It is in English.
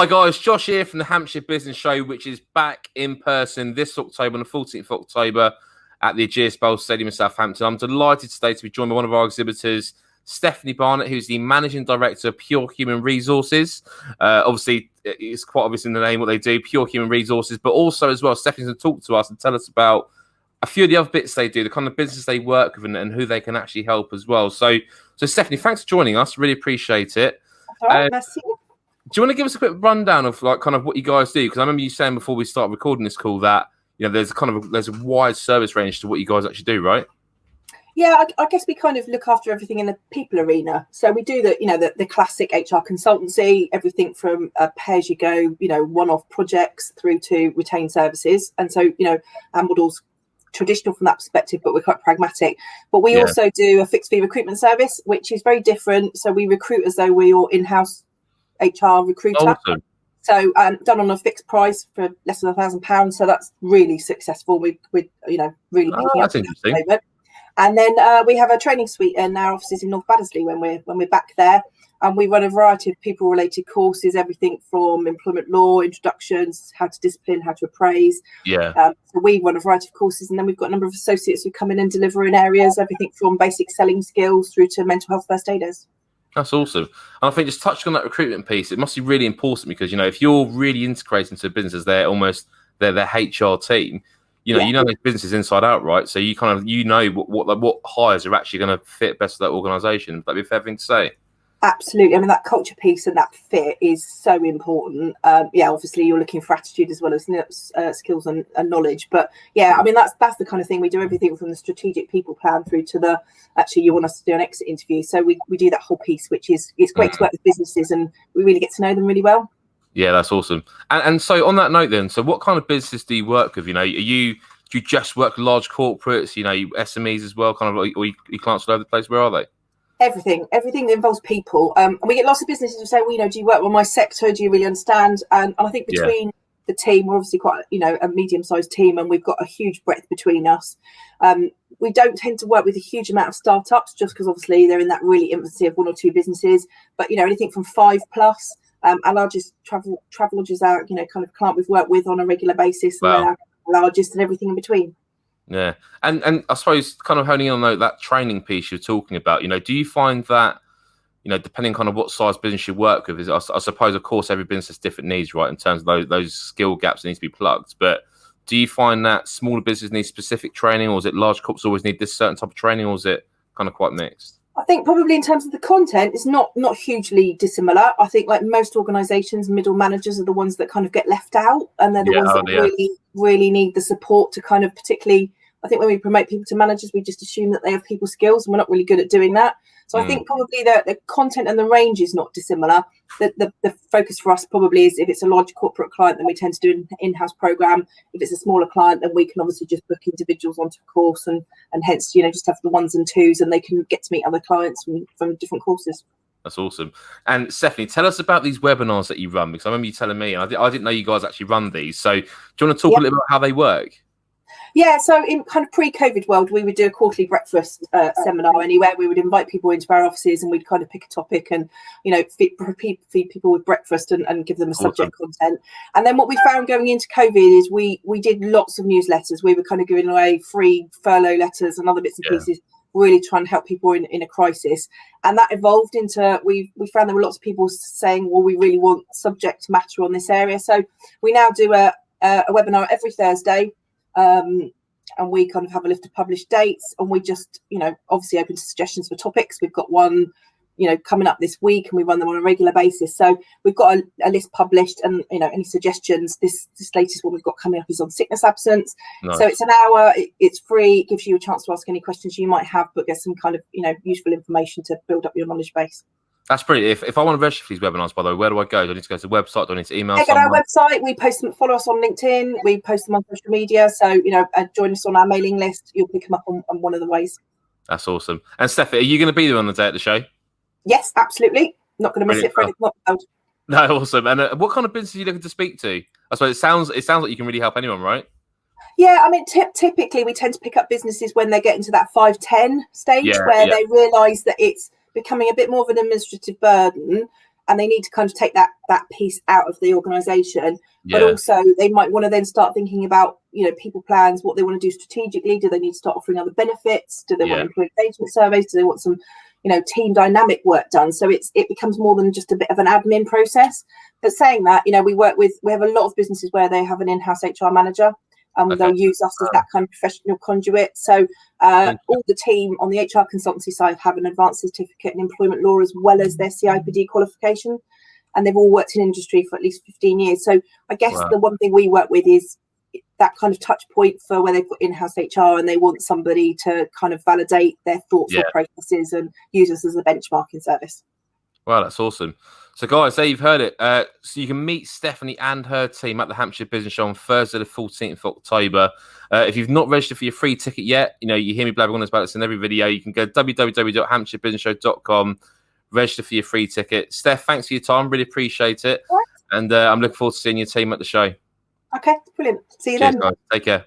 Hi guys, Josh here from the Hampshire Business Show, which is back in person this October, on the 14th of October at the Ageas Bowl Stadium in Southampton. I'm delighted today to be joined by one of our exhibitors, Stephanie Barnett, who's the Managing Director of Pure Human Resources. Obviously, it's quite obvious in the name what they do, Pure Human Resources, but also as well, Stephanie's going to talk to us and tell us about a few of the other bits they do, the kind of business they work with and who they can actually help as well. So Stephanie, thanks for joining us. Really appreciate it. All right, merci. Do you want to give us a quick rundown of like kind of what you guys do? Because I remember you saying before we started recording this call that there's a wide service range to what you guys actually do, right? Yeah, I guess we kind of look after everything in the people arena. So we do the classic HR consultancy, everything from pay-as-you-go, one-off projects through to retained services. And so, our model's traditional from that perspective, but we're quite pragmatic. But we also do a fixed fee recruitment service, which is very different. So we recruit as though we're your in-house HR recruiter. Awesome. So done on a fixed price for less than £1,000. So that's really successful. We're really picking up at the moment. And then we have a training suite in our offices in North Baddesley when we're back there, and we run a variety of people-related courses, everything from employment law, introductions, how to discipline, how to appraise. So we run a variety of courses, and then we've got a number of associates who come in and deliver in areas, everything from basic selling skills through to mental health first aiders. That's awesome. And I think just touching on that recruitment piece, it must be really important because, if you're really integrating into a business as their HR team, you know those businesses inside out, right? So you kind of, what hires are actually going to fit best for that organisation. That'd be a fair thing to say. Absolutely. I mean, that culture piece and that fit is so important. Obviously you're looking for attitude as well as skills and knowledge. But I mean, that's the kind of thing we do, everything from the strategic people plan through to the actually you want us to do an exit interview. So we do that whole piece, which is great to work with businesses and we really get to know them really well. Yeah, that's awesome. And so on that note then, so what kind of businesses do you work with? Do you just work with large corporates, SMEs as well, kind of, or you clients all over the place? Where are they? Everything that involves people. And we get lots of businesses who say, do you work on my sector? Do you really understand? And I think between the team, we're obviously quite, a medium-sized team, and we've got a huge breadth between us. We don't tend to work with a huge amount of startups just because obviously they're in that really infancy of one or two businesses. But, anything from 5+. Our largest Travelodge is our, kind of client we've worked with on a regular basis. Wow. And they're our largest and everything in between. Yeah. And I suppose kind of honing in on that training piece you're talking about, do you find that, depending kind of what size business you work with, I suppose, of course, every business has different needs, right, in terms of those skill gaps that need to be plugged. But do you find that smaller businesses need specific training, or is it large corps always need this certain type of training, or is it kind of quite mixed? I think probably in terms of the content, it's not hugely dissimilar. I think like most organisations, middle managers are the ones that kind of get left out, and they're the ones that really need the support to kind of particularly. I think when we promote people to managers, we just assume that they have people skills, and we're not really good at doing that. So I think probably the content and the range is not dissimilar. The focus for us probably is if it's a large corporate client, then we tend to do an in-house program. If it's a smaller client, then we can obviously just book individuals onto a course and hence, just have the 1s and 2s, and they can get to meet other clients from different courses. That's awesome. And Stephanie, tell us about these webinars that you run, because I remember you telling me, and I didn't know you guys actually run these. So do you want to talk a little about how they work? Yeah, so in kind of pre-COVID world, we would do a quarterly breakfast seminar anywhere. We would invite people into our offices and we'd kind of pick a topic and, feed people with breakfast and give them a subject content. And then what we found going into COVID is we did lots of newsletters. We were kind of giving away free furlough letters and other bits and pieces, really trying to help people in a crisis. And that evolved into, we found there were lots of people saying, well, we really want subject matter on this area. So we now do a webinar every Thursday. And we kind of have a list of published dates, and we just, obviously open to suggestions for topics. We've got one, coming up this week, and we run them on a regular basis. So we've got a list published, and, any suggestions. This latest one we've got coming up is on sickness absence. Nice. So it's an hour, it's free, it gives you a chance to ask any questions you might have, but get some kind of, useful information to build up your knowledge base. That's brilliant. If I want to register for these webinars, by the way, where do I go? Do I need to go to the website? Do I need to email someone? Go to our website. We post them. Follow us on LinkedIn. We post them on social media. So, join us on our mailing list. You'll pick them up on one of the ways. That's awesome. And Steph, are you going to be there on the day at the show? Yes, absolutely. Not going to miss it for anything. No, awesome. And what kind of business are you looking to speak to? I suppose it sounds like you can really help anyone, right? Yeah, I mean, typically we tend to pick up businesses when they get into that 5-10 stage where they realise that it's becoming a bit more of an administrative burden, and they need to kind of take that piece out of the organisation. But also they might want to then start thinking about, people plans, what they want to do strategically. Do they need to start offering other benefits? Do they want employee engagement surveys? Do they want some, team dynamic work done? So it becomes more than just a bit of an admin process. But saying that, we have a lot of businesses where they have an in-house HR manager. They'll use us as that kind of professional conduit. So all the team on the HR consultancy side have an advanced certificate in employment law as well as their CIPD qualification. And they've all worked in industry for at least 15 years. So I guess the one thing we work with is that kind of touch point for where they've got in-house HR and they want somebody to kind of validate their thoughts or processes and use us as a benchmarking service. Wow, that's awesome. So, guys, there you've heard it. So you can meet Stephanie and her team at the Hampshire Business Show on Thursday, the 14th of October. If you've not registered for your free ticket yet, you hear me blabbing on about this in every video. You can go to www.hampshirebusinessshow.com, register for your free ticket. Steph, thanks for your time. Really appreciate it. And I'm looking forward to seeing your team at the show. Okay, brilliant. See you Cheers, then. Guys. Take care.